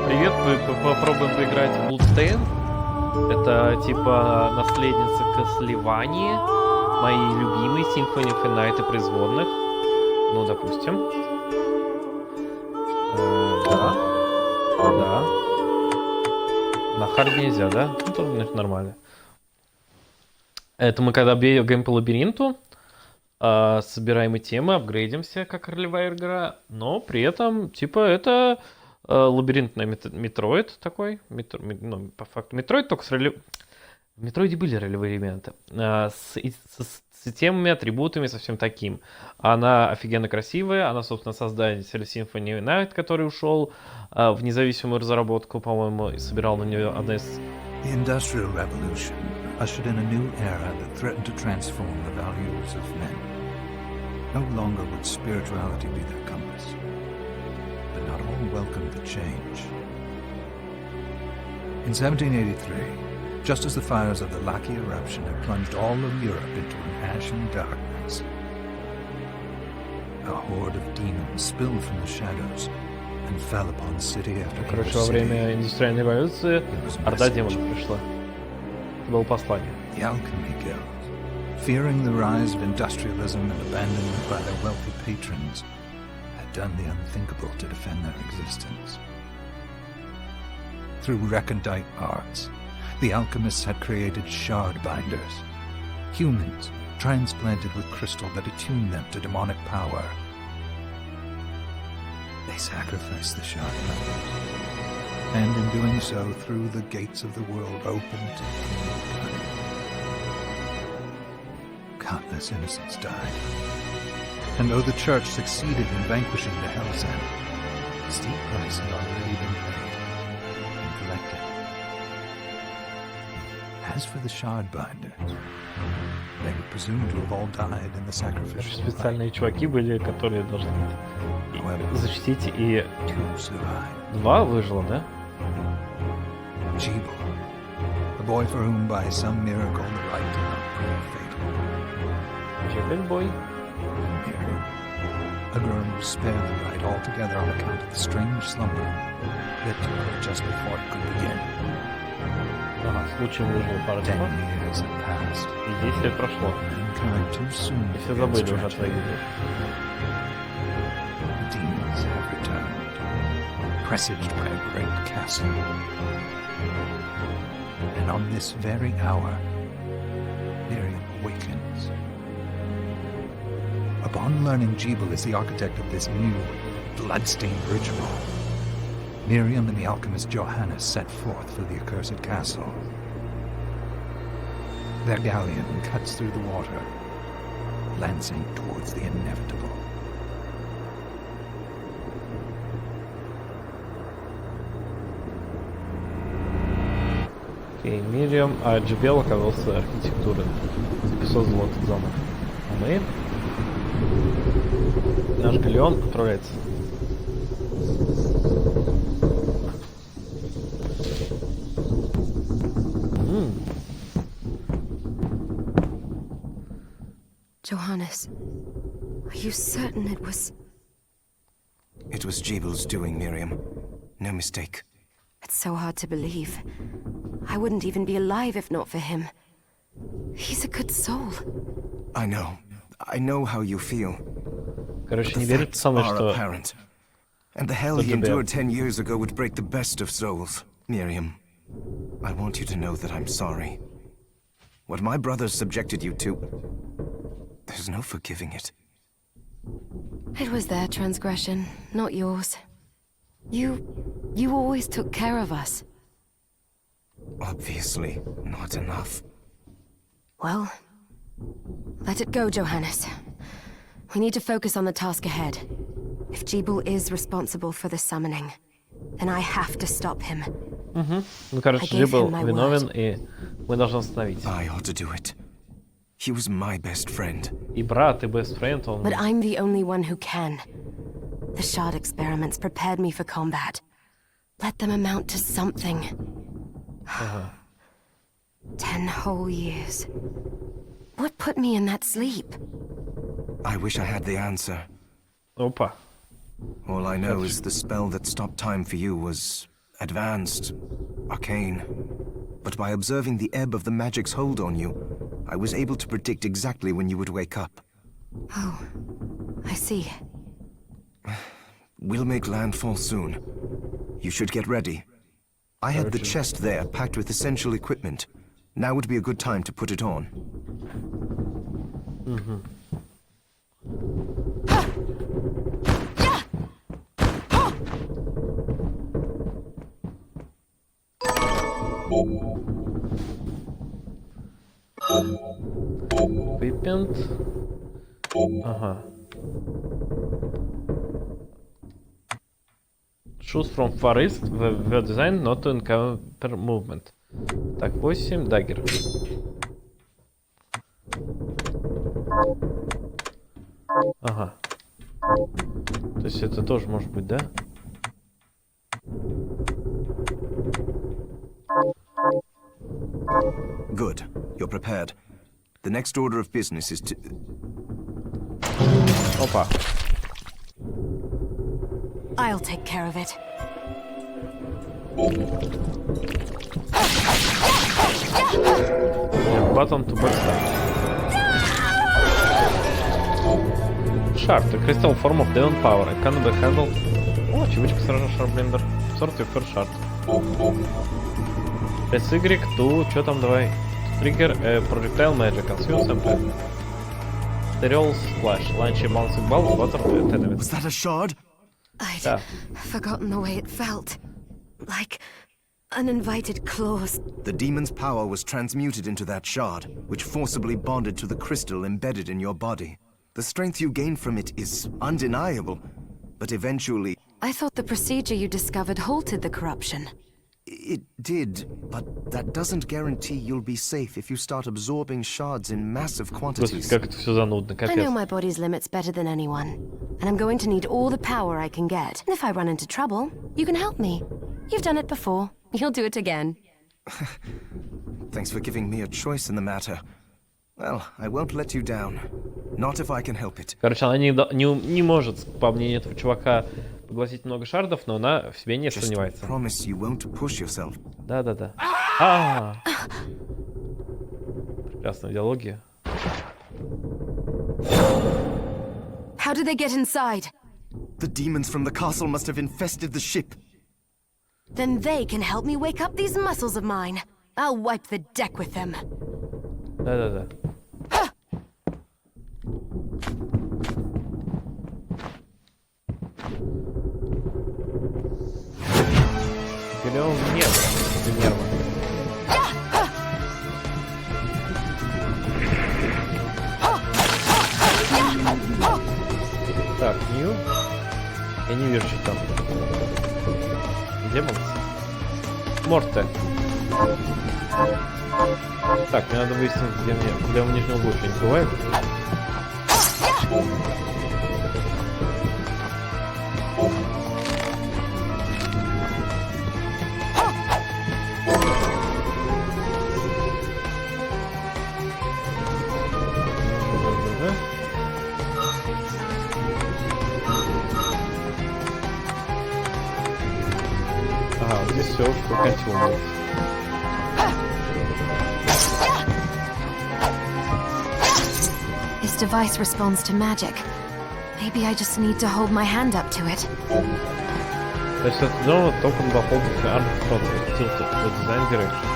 Привет, мы попробуем поиграть в Bloodstained. Это типа наследница Castlevania, мои любимые Symphony of the Night и производных. Ну, допустим. Да. На хард нельзя, да? Ну, тоже нормально. Это мы когда бегаем по лабиринту, собираем темы, апгрейдимся, как ролевая игра, но при этом, типа, это лабиринтный Метроид такой. Ну, по факту Метроид, только с ролевой... В Метроиде были ролевые элементы. С темами, атрибутами, со всем таким. Она офигенно красивая. Она, собственно, создатель Symphony of the Night, который ушел в независимую разработку, по-моему, и собирал на нее одна из... The Industrial Revolution ushered in a new era that threatened to transform the values of men. No longer would spirituality be their compass, but not all welcomed the change. In 1783, just as the fires of the Laki eruption had plunged all of Europe into an ashen darkness, a horde of demons spilled from the shadows and fell upon city after Короче, во время индустриальной революции орда демонов пришла. Это было послание. The Alchemy Guild, fearing the rise of industrialism and abandonment by their wealthy patrons, had done the unthinkable to defend their existence. Through recondite arts, the alchemists had created shard binders, humans transplanted with crystal that attuned them to demonic power. They sacrificed the shard binders, and in doing so threw the gates of the world open to blood. Countless innocents died. And though the church succeeded in vanquishing the Hell's End, a steep price had already been paid and collected. As for the shard binders, they were presumed to have all died in the sacrificial rite. Специальные чуваки были, которые должны защитить, и Two survived. два выжило, да? Jeeble, a boy for whom by some miracle the rite did not prove fatal. Джебельбой. Miriam, a girl who spared the rite altogether on account of the strange slumber that took her just before it could begin. Ага, случаем выжило пару 10 демонов. years had passed. И 10 лет прошло. Mankind too soon И все forgets забыли уже о tragedy. твоей игре. The demons have returned, presaged by a great castle. And on this very hour, Miriam awakens. Upon learning Jeeble is the architect of this new, bloodstained ritual, Miriam and the alchemist Johannes set forth for the accursed castle. Their galleon cuts through the water, lancing towards the inevitable. Окей, Мириам, а Джебел оказался архитектурой. Создал этот замок. А мы... Наш галеон отправляется. Johannes, are you certain it was... It was Jeebel's doing, Miriam. No mistake. It's so hard to believe. I wouldn't even be alive if not for him. He's a good soul. I know. I know how you feel. Короче, The не верит facts пацаны, are что... apparent. And the hell he endured 10 years ago would break the best of souls. Miriam, I want you to know that I'm sorry. What my brothers subjected you to... There's no forgiving it. It was their transgression, not yours. You always took care of us. Obviously, not enough. Well, let it go, Johannes. We need to focus on the task ahead. If Jeeble is responsible for the summoning, then I have to stop him. Ну, короче, Джебел виновен, и мы должны остановить. I ought to do it. He was my best friend. И брат, и best friend, он... But I'm the only one who can. The shard experiments prepared me for combat. Let them amount to something. 10 whole years. What put me in that sleep? I wish I had the answer. Опа. All I know is the spell that stopped time for you was advanced, arcane. But by observing the ebb of the magic's hold on you, I was able to predict exactly when you would wake up. Oh, I see. We'll make landfall soon. You should get ready. I had the chest there, packed with essential equipment. Now would be a good time to put it on. Equipment. Ага. Shoes from forest were designed not to encounter movement. Так, 8, даггер. Ага. То есть это тоже может быть, да? Good. You're prepared. The next order of business is to... Опа. I'll take care of it. Button to backstab. Shard, a crystal form of demon power. It can be handled. О, чебучка сразу шарблендер. Sort your first shard. Press Y to... Чё там, давай? Trigger projectile magic. Consume sample. Stereo splash. Launch a bouncing ball of water at enemies. Was that a shard? I'd forgotten the way it felt. Like uninvited claws. The demon's power was transmuted into that shard, which forcibly bonded to the crystal embedded in your body. The strength you gain from it is undeniable, but eventually... I thought the procedure you discovered halted the corruption. It did, but that doesn't guarantee you'll be safe if you start absorbing shards in massive Господи, quantities. как это все занудно, I know капец. my body's limits better than anyone, and I'm going to need all the power I can get. And if I run into trouble, you can help me. You've done it before. You'll do it again. Thanks for giving me a choice in the matter. Well, I won't let you down. Not if I can help it. Короче, она не может, по мнению этого чувака, поглотить много шардов, но она в себе не Just сомневается. promise you won't push yourself. Да-да-да. Прекрасная диалогия. How did they get inside? The demons from the castle must have infested the ship. Then they can help me wake up these muscles of mine. I'll wipe the deck with them. Да-да-да. Берем нервы. Так, Нью. Я не вижу, что там. Демонс. Морте. Так, мне надо выяснить, где в нижнем углу что-нибудь бывает. Ага, вот здесь все прокатилось. This device responds to magic. Maybe I just need to hold my hand up to it. То есть это снова только на дополнительный arm control, tilted to design direction.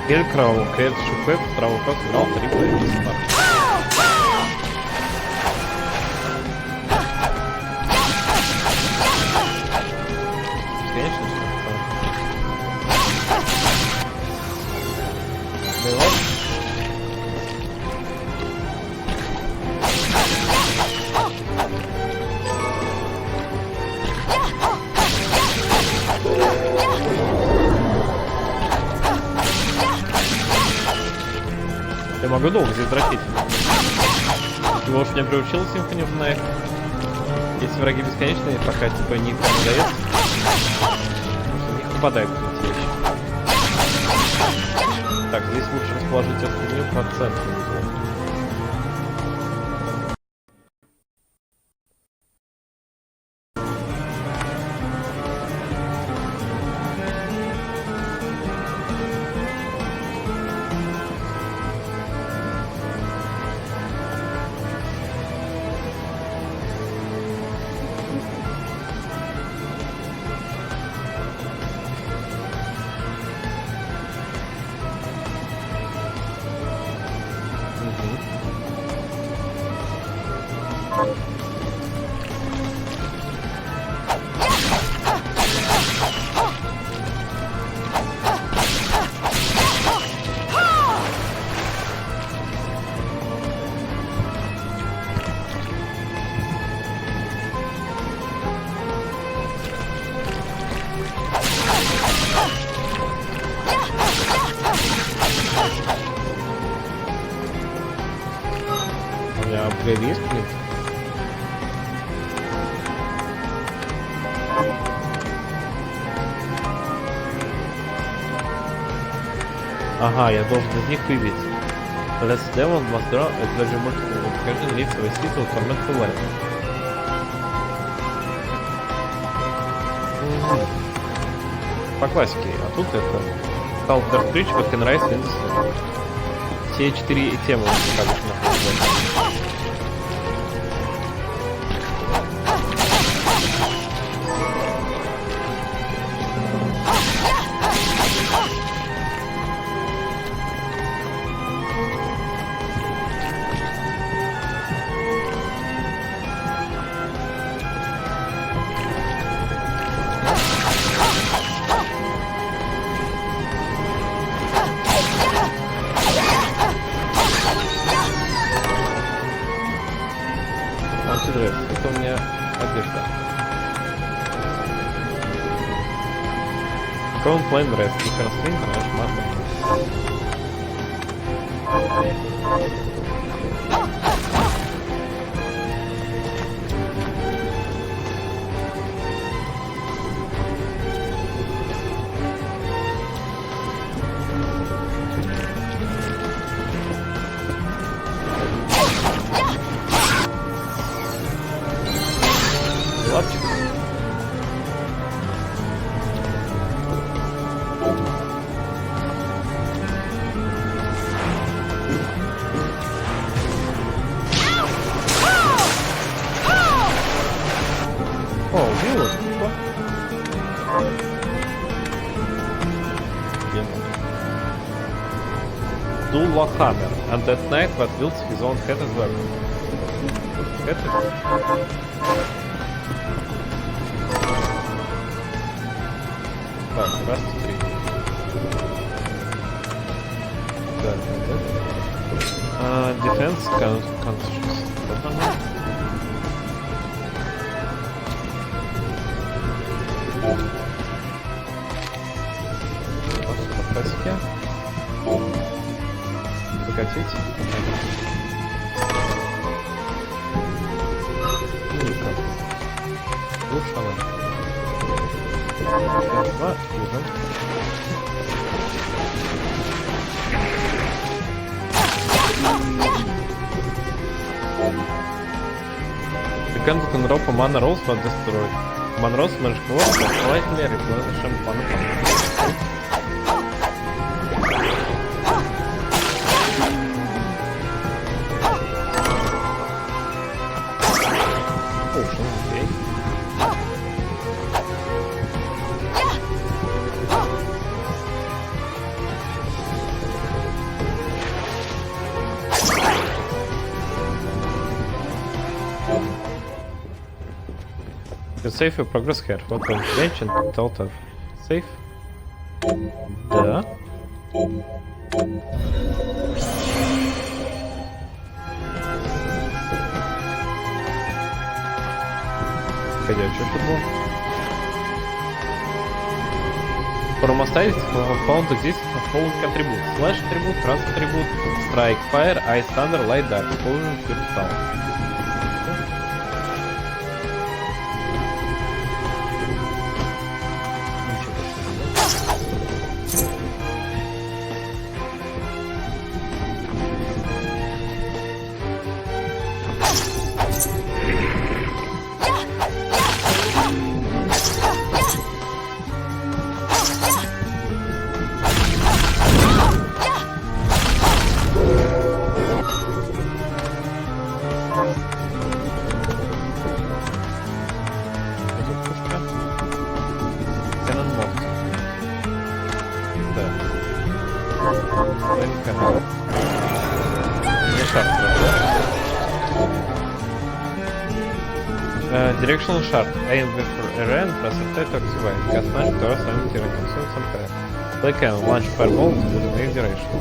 Kill Crow, create shockwave, travel cost, round, replay, restart. Конечно, что Я могу долго здесь дрочить. Его уж не приучил Symphony of Night. Если враги бесконечные, пока типа никто не дает, в них попадает какие-то вещи. Так, здесь лучше расположить эту фигню по центру. У меня апгрейд есть, блин? Ага, я должен из них выбить. Last Demon must draw a pleasure multiple of occasion leads to a state of tormentful life. По классике, а тут это Call Dark Creature, what can rise in the storm. Все 4 темы находятся. Это у меня одежда. Crown Flame Rest. You can swing and matter. Лапчик. О, вот, что? Дула Хаммер. And that night what builds his own head as well. Это? Так, раз, три. Да, defense conscious. По классике. Закатить. Ника. Лучше она. Два, вижу. Becomes can rope a mana rolls not destroyed. Mana rolls magic words slightly replace mana. You save your progress here. What will change and total save? Да. Ходячий футбол. For most items found exist following attributes. Slash attribute, thrust attribute, strike, fire, ice, thunder, light, dark. Following crystal. Directional shard. Aim with RN, press attack or survive. Cast magic to assign to consume some time. Play can launch fireball with an X duration.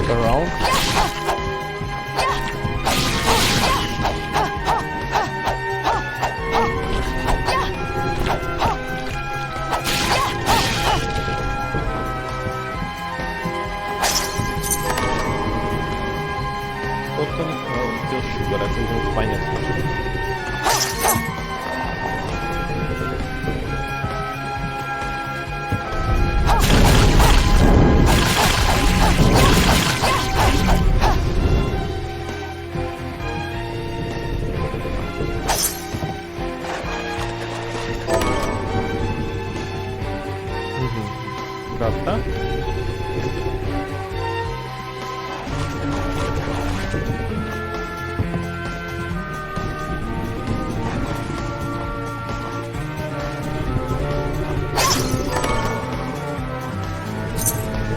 Around. Вот он сделал шугар, это уже понятно. Правда?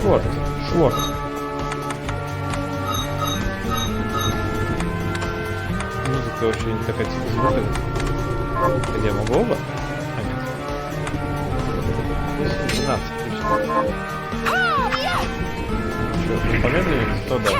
Вот, шворт. Музыка вообще не такая тихая. Где я могу оба? А, нет. 12. Что, помедленнее, то да.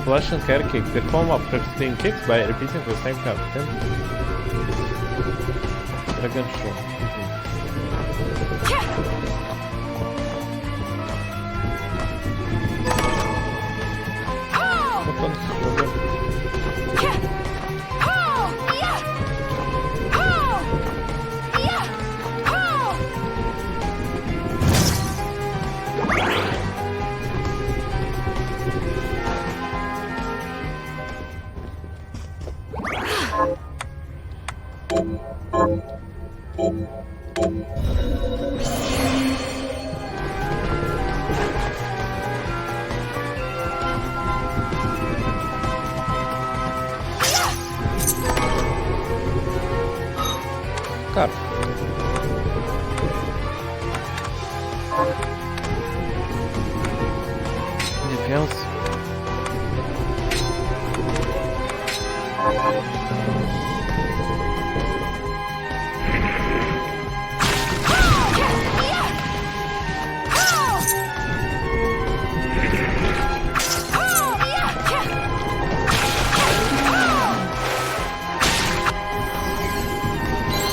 Splash and air kick. Perform up 15 kicks by repeating the same count. Dragon Show. Вот он сюда. Карт.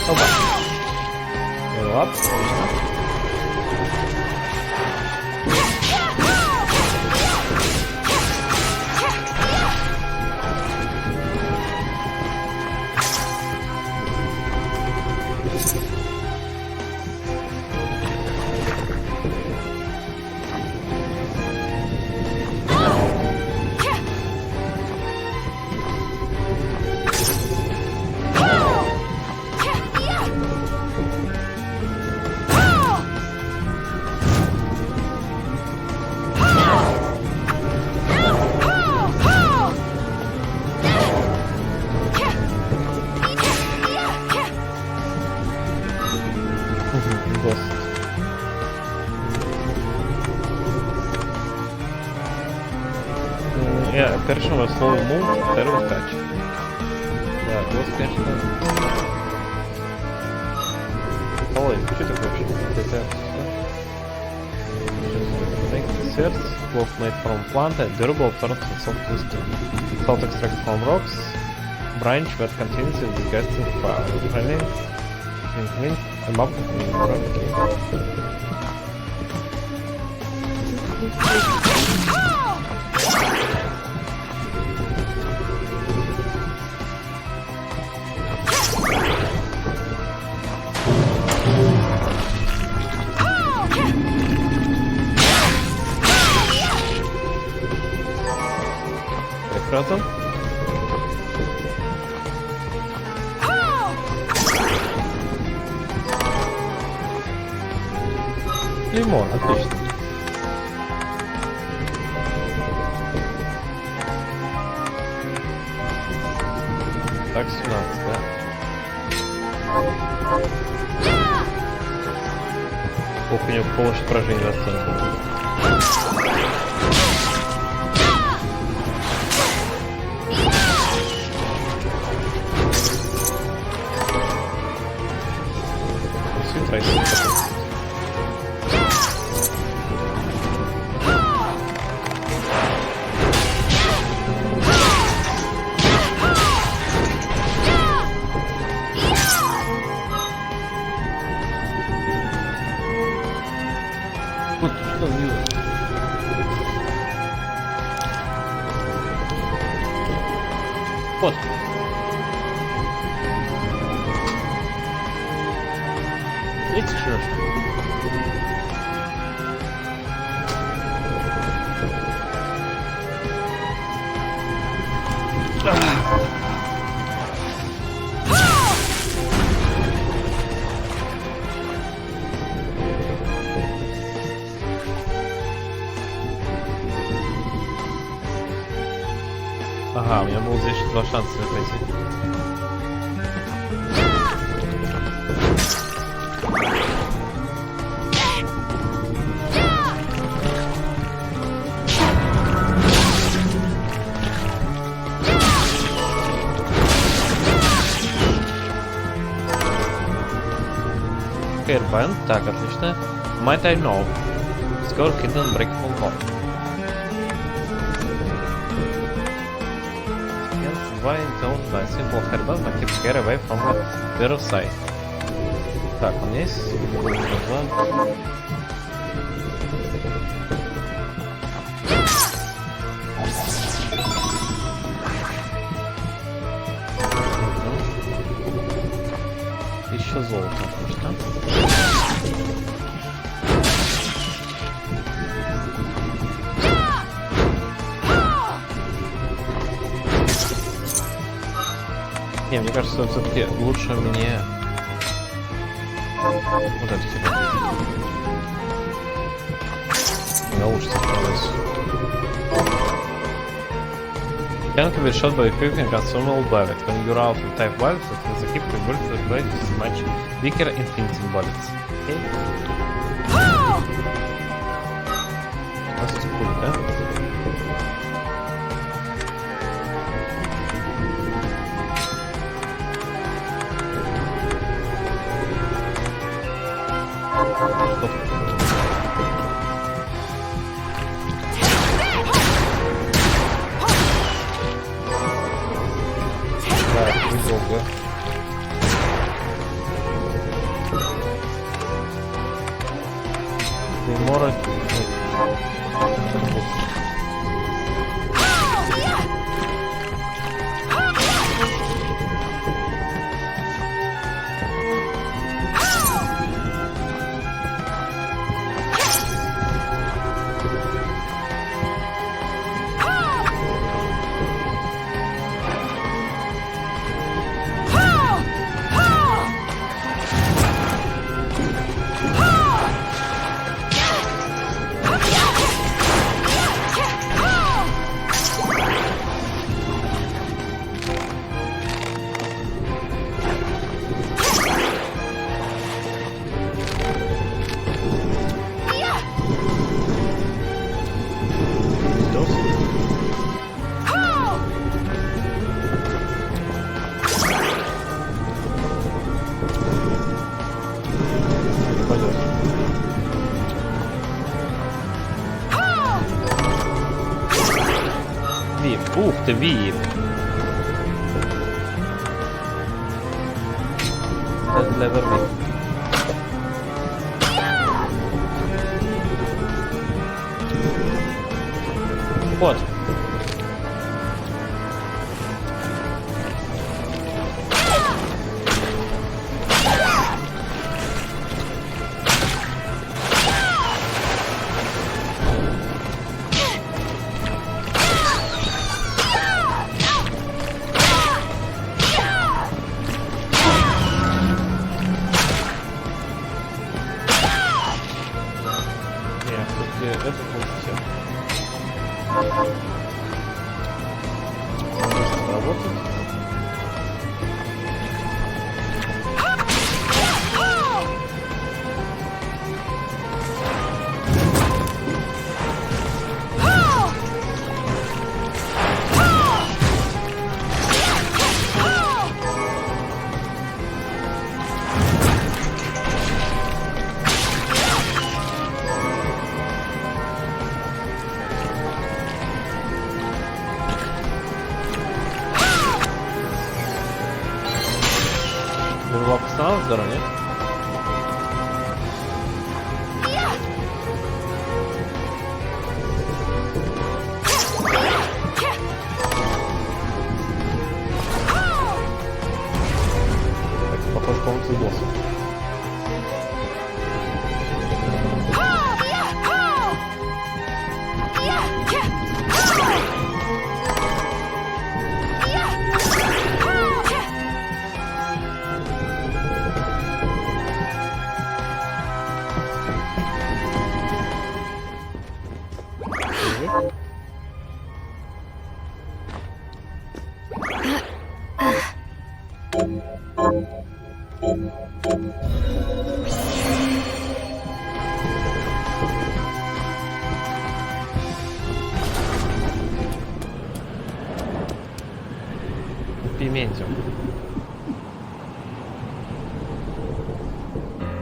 Опа. Вот. Першого слова move, второй touch. Да, успешно. Ой, что такое вообще? Это Swords, cloth made from plant, durable, turns and soft twisted. Salt extract from rocks, branch that contains indicating power. Running, wind, a map Прекрасно. Лимон, отлично. Так, 17, да? Ох, у него помощь поражения расценка. Вот. Видите, что? Ага, у меня было здесь еще 2 шанса пройти. Hairband, так, отлично. Might I know? Score hidden breakable hole. Why don't buy simple hairband but keep hair away from the other side? Так, у меня есть... Еще золото, отлично. Не, мне кажется, все-таки лучше мне вот это херня. Я лучше справляюсь. Can be shot by equipping consumable bullet. When you're out of type bullets, it is equipped with bullet that blade is much weaker infinity bullets. Okay? У нас есть пуль, да? тут. Да, это недолго. Мора. Ух ты, Вип. Это для верби. Вот. Это функция. Работает. Стал здорово, нет? Так, похоже, по-моему, босс. Пиментиум.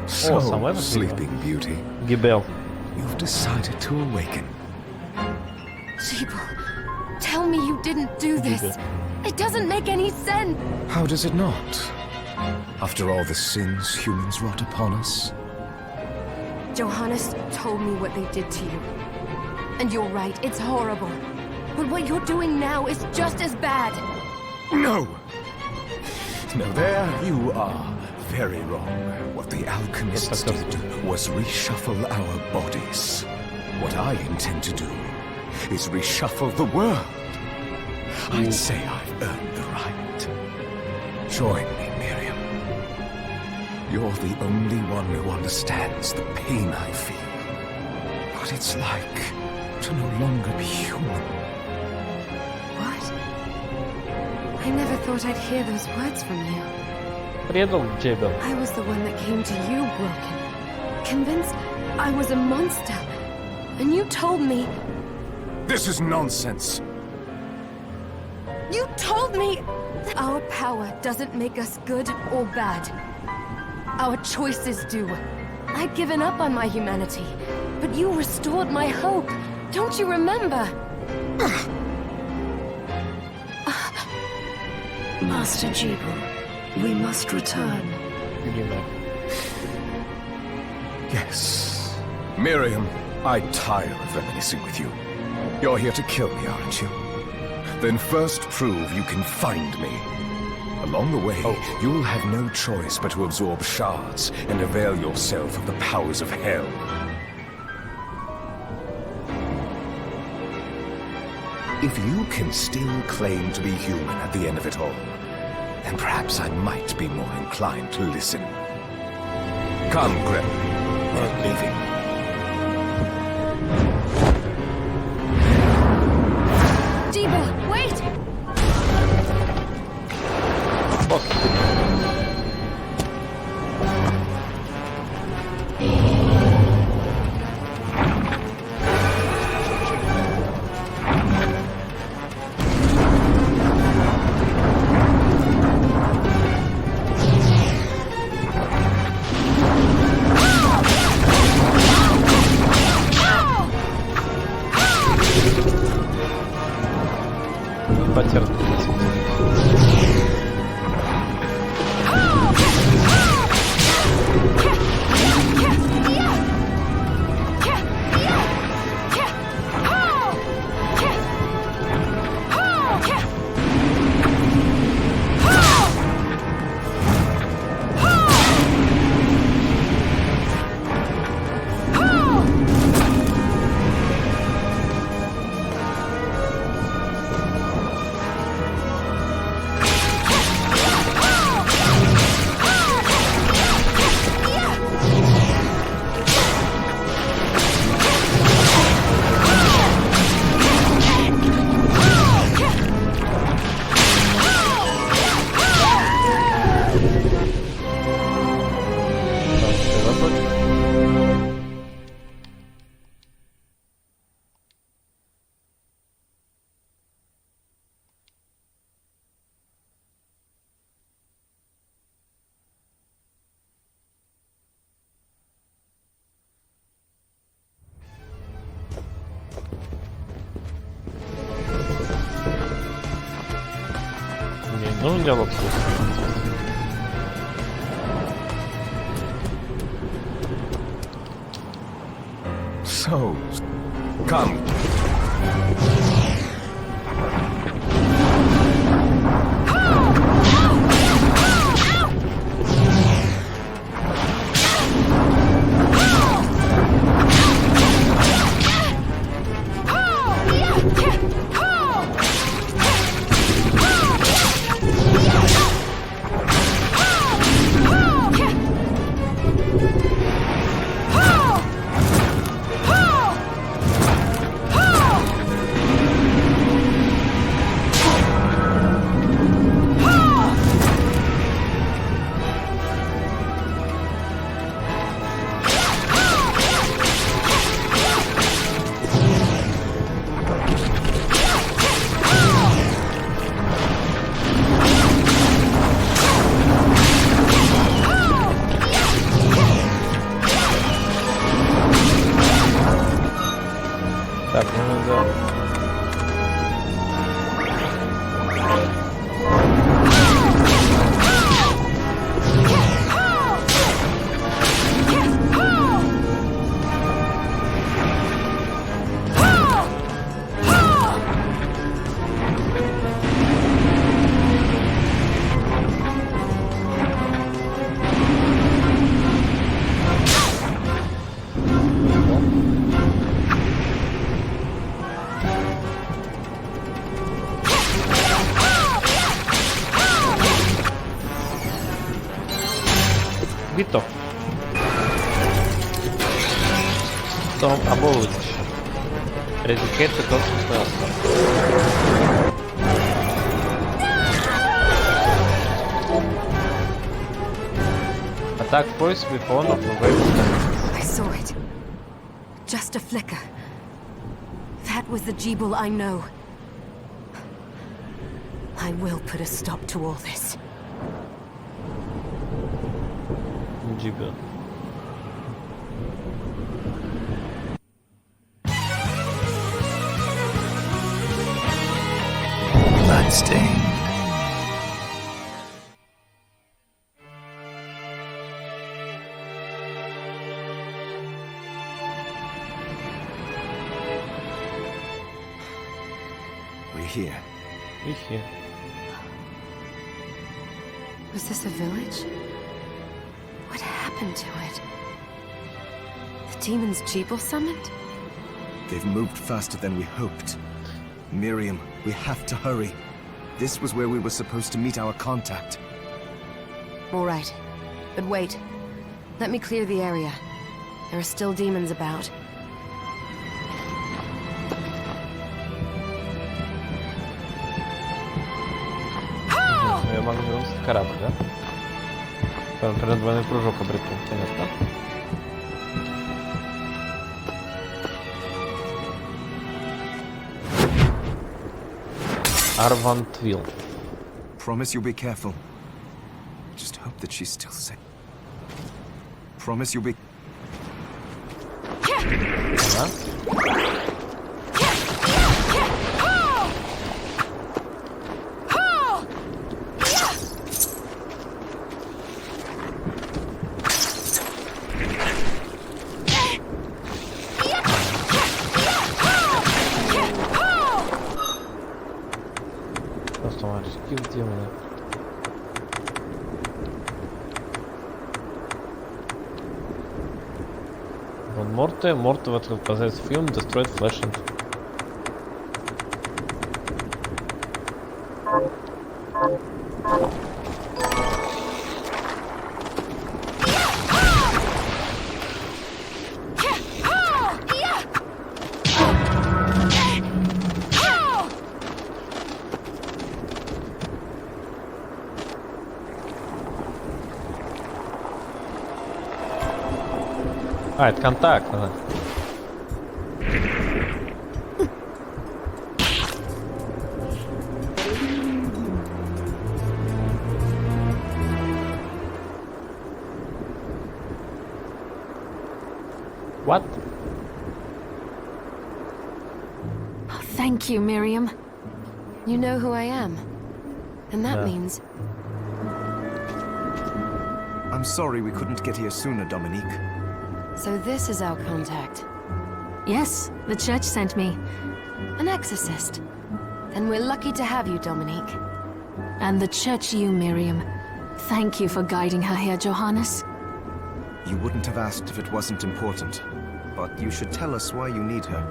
So, самое sleeping beauty, Гибел. you've decided to awaken. Jeeble, tell me you didn't do this. It doesn't make any sense. How does it not? After all the sins humans wrought upon us? Johannes told me what they did to you. And you're right, it's horrible. But what you're doing now is just as bad. No! No, there you are. Very wrong. What the alchemists did was reshuffle our bodies. What I intend to do is reshuffle the world. I'd say I've earned the right. Join me, Miriam. You're the only one who understands the pain I feel. What it's like to no longer be human. What? I never thought I'd hear those words from you. Предал Джейбел. I was the one that came to you broken. Convinced I was a monster. And you told me... This is nonsense. You told me that our power doesn't make us good or bad. Our choices do. I'd given up on my humanity, but you restored my hope. Don't you remember? Master Jibul, we must return. Yes. Miriam, I tire of reminiscing with you. You're here to kill me, aren't you? Then first prove you can find me. Along the way, you'll have no choice but to absorb shards and avail yourself of the powers of hell. If you can still claim to be human at the end of it all, then perhaps I might be more inclined to listen. Come, Greg. We're leaving. Jibul, wait! Нужен диалог слушать. So, come. Так, ну да. Готов. Том оболочь. Eradicate the toxic monster. Attack voice with one of the waves. I saw it. Just a flicker. That was the Jibul I know. I will put a stop to all this. Jibul. Bloodstained. We're here. Вихи. Was this a village? What happened to it? The demons Jeeble summoned? They've moved faster than we hoped. Miriam, we have to hurry. This was where we were supposed to meet our contact. All right. But wait. Let me clear the area. There are still demons about. Я могу вернуться в корабль, да? Прям двойной прыжок обрету. Понятно. Арвантвилл. Promise you'll be careful. Just hope that she's still safe. Promise you'll be... Ага. Просто морские демоны. Вон Морте в открыт познается фильм Destroyed Flesh and... А, это контакт, ага. What? Oh, thank you, Miriam. You know who I am. And that Yeah. means... I'm sorry we couldn't get here sooner, Dominique. So this is our contact. Yes, the church sent me. An exorcist. And we're lucky to have you, Dominique. And the church you, Miriam. Thank you for guiding her here, Johannes. You wouldn't have asked if it wasn't important. But you should tell us why you need her.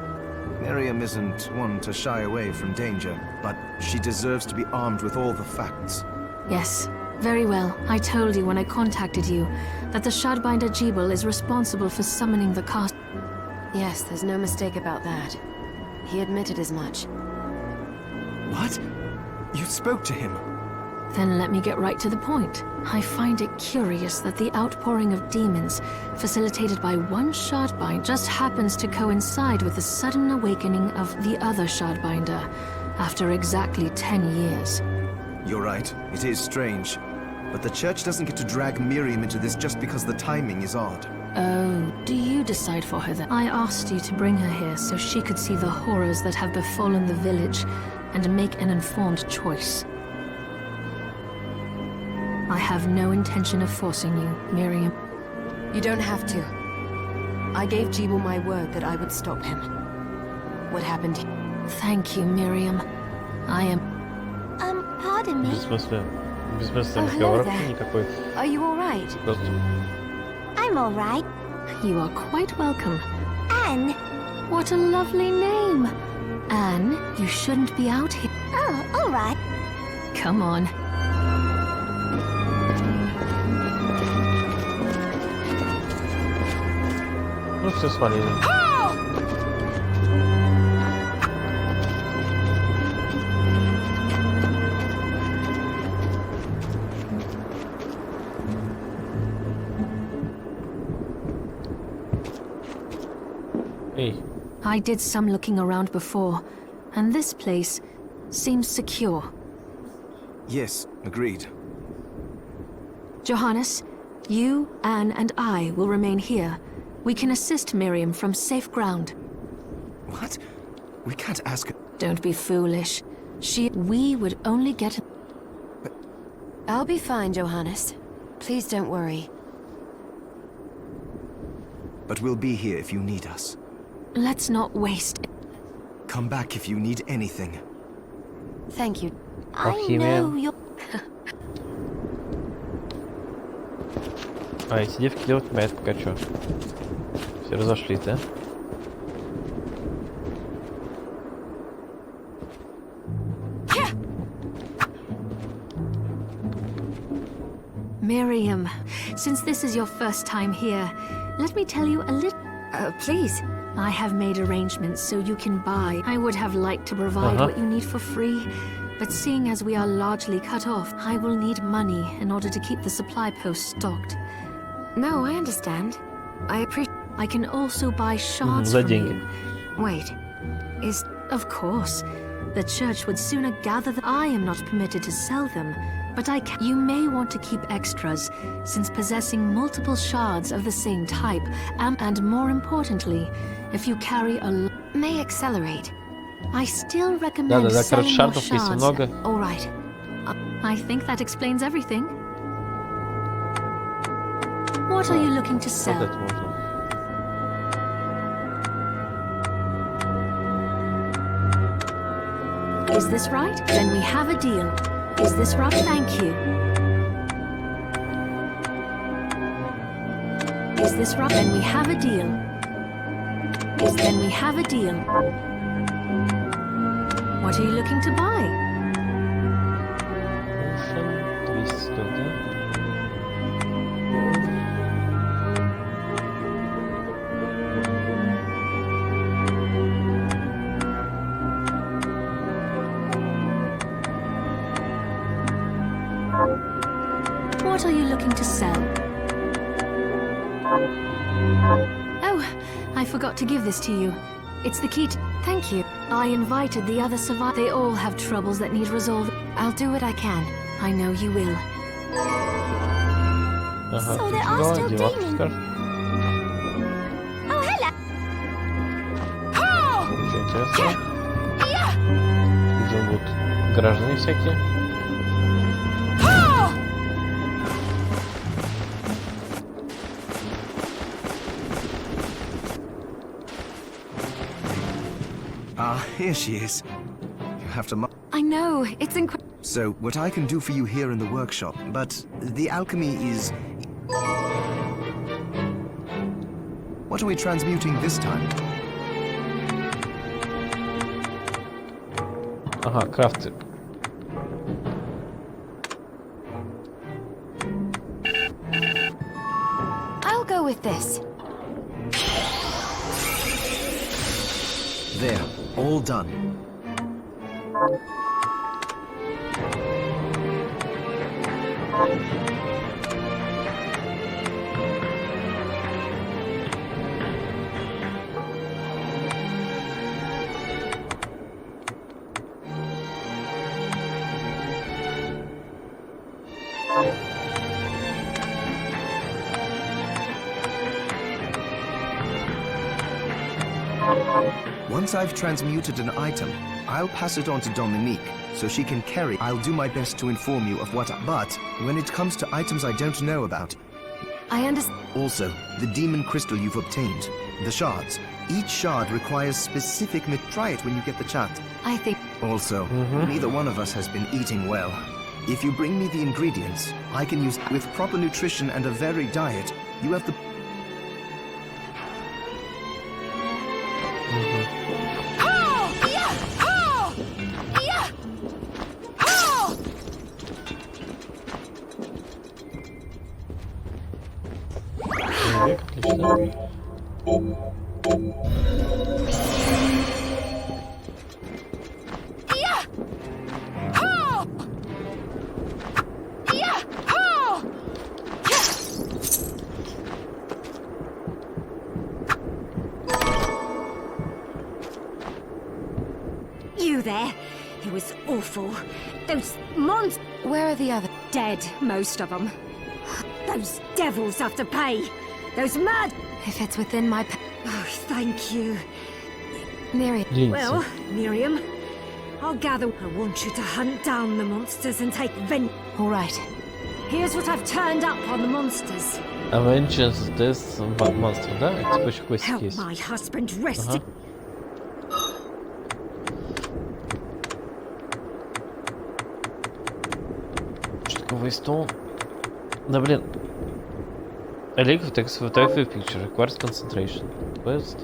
Miriam isn't one to shy away from danger, but she deserves to be armed with all the facts. Yes, very well. I told you when I contacted you that the Shardbinder Jeeble is responsible for summoning the cast. Yes, there's no mistake about that. He admitted as much. What? You spoke to him? Then let me get right to the point. I find it curious that the outpouring of demons, facilitated by one Shardbind, just happens to coincide with the sudden awakening of the other Shardbinder, after exactly 10 years. You're right, it is strange. But the church doesn't get to drag Miriam into this just because the timing is odd. Oh, do you decide for her then? I asked you to bring her here so she could see the horrors that have befallen the village and make an informed choice. I have no intention of forcing you, Miriam. You don't have to. I gave Jeeble my word that I would stop him. What happened? Thank you, Miriam. I am... Pardon me? Бессмысленных Oh, hello разговоров there. никакой. Are you all right? Просто I'm all right. You are quite welcome. Anne? What a lovely name. Anne, you shouldn't be out here. Oh, all right. Come on. ну все свалили. Эй, I did some looking around before, and this place seems secure. Yes, agreed. Johannes, you, Anne, and I will remain here, We can assist Miriam from safe ground. What? We can't ask her. Don't be foolish. We would only get... I'll be fine, Johannes. Please don't worry. But we'll be here if you need us. Let's not waste... Come back if you need anything. Thank you. Алхимия. I know you're... А, эти девки делают мять пока чё. Все разошлись, да? Miriam, since this is your first time here, let me tell you a little... please. I have made arrangements so you can buy. I would have liked to provide what you need for free, but seeing as we are largely cut off, I will need money in order to keep the supply post stocked. No, I understand. I can also buy shards За from деньги. you. Wait. Is... Of course. The church would sooner gather them. I am not permitted to sell them, but I can. You may want to keep extras, since possessing multiple shards of the same type, and more importantly, if you carry a... may accelerate. I still recommend Да-да-да, короче, selling more шардов есть shards. много. All right. I think that explains everything. What are you looking to Вот sell? это можно. Is this right? Then we have a deal. Is this right? Thank you. Is this right? Then we have a deal. Then we have a deal. What are you looking to buy? Ocean 200, да? What are you looking to sell? Oh, I forgot to give this to you. It's the key to... Thank you. I invited the other survivors. They all have troubles that need resolving. I'll do what I can. I know you will. Ага, So there тут are дела, still дела, demons. скажешь? Oh, hello! Ничего интересного. Где будут граждане всякие? Here she is. You have to... I know. It's incredible. So, what I can do for you here in the workshop, but the alchemy is... What are we transmuting this time? Ага, крафты. I'll go with this. There, all done. Once I've transmuted an item, I'll pass it on to Dominique, so she can carry. I'll do my best to inform you of what but when it comes to items I don't know about. I understand. Also, the demon crystal you've obtained, the shards. Each shard requires specific... Try it when you get the chance. I think... Also, neither one of us has been eating well. If you bring me the ingredients, I can use... With proper nutrition and a varied diet, you have the... Человек, отлично. You there? It was awful. Those monsters... Where are the other... Dead, most of them. Those devils have to pay. Those mad... If it's within my... Oh, thank you. Miriam. Линдси. Well, Miriam, I'll gather... I want you to hunt down the monsters and take vengeance. All right. Here's what I've turned up on the monsters. Avengers Death Monster, да? Это типа еще квестик Help есть. my husband rest. Ага. Что такое вейстол? Да блин. A leak of text for type of picture requires concentration. Quest.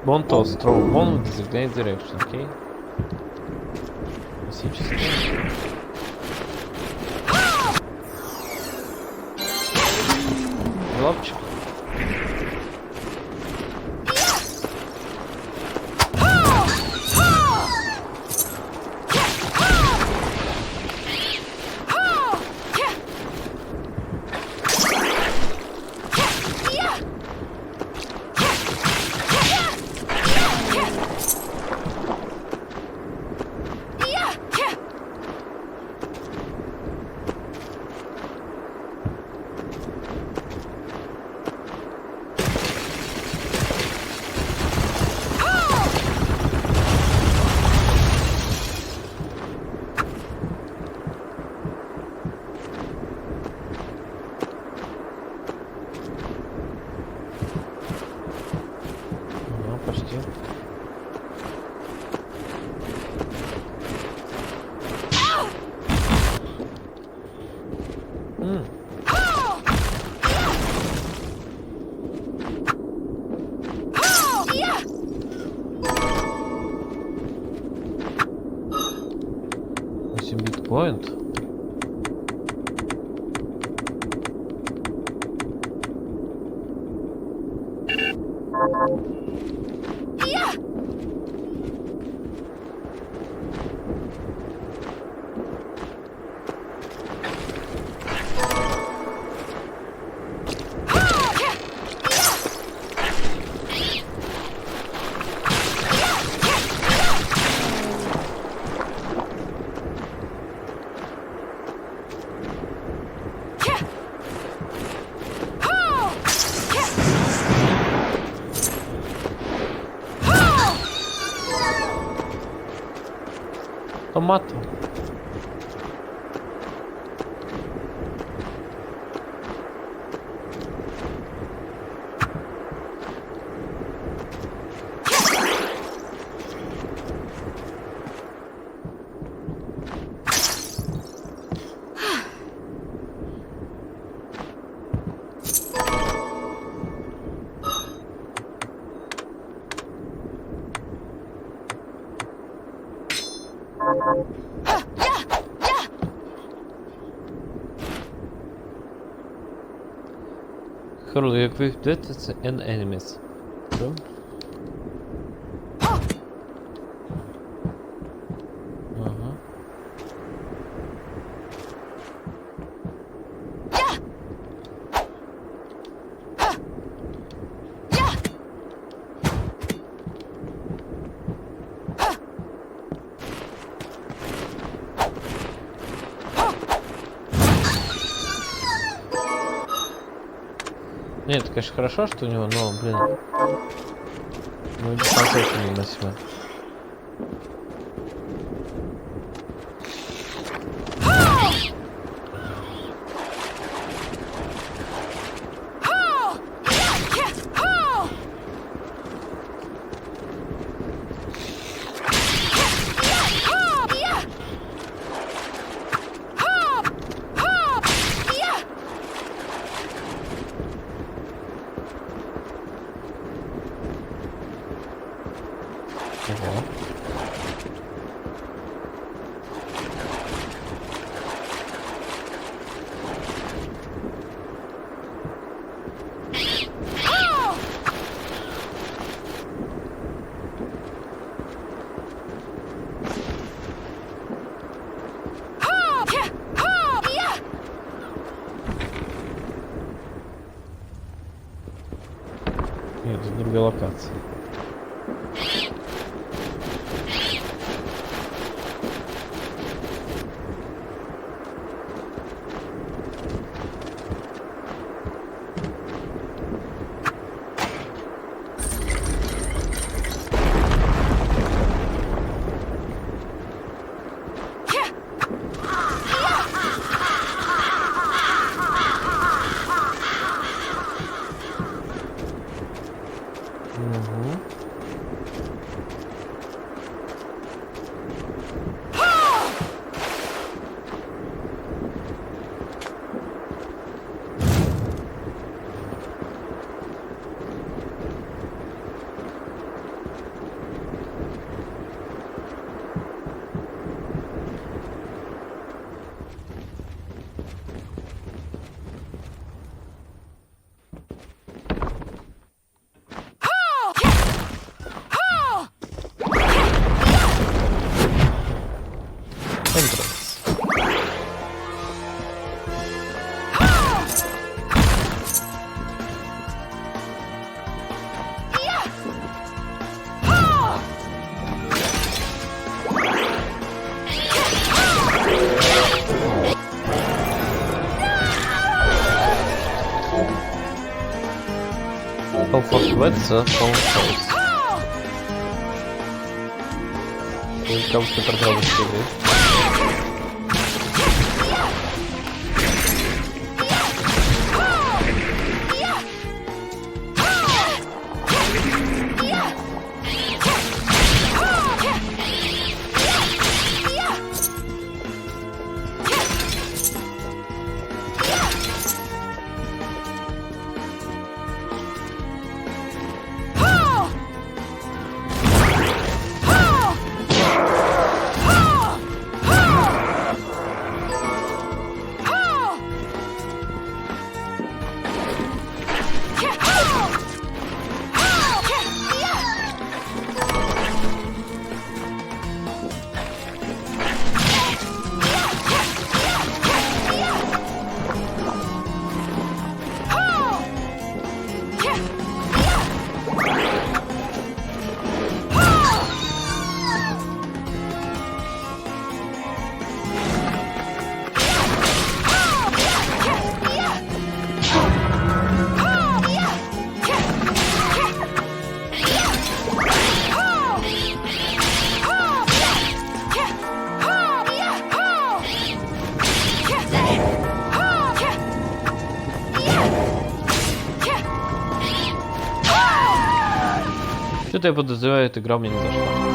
Bone toss, throw bone with designated direction, окей? Классически. Лапчик. Почти. Биткоин. Томату. Hurley equipped that and enemies. True. Нет, это, конечно, хорошо, что у него, но, блин, ну, дистанция невыносима. новой локации. That's a phone call. Как ты продолжаешь играть? Что-то я подозреваю, эта игра мне не зашла.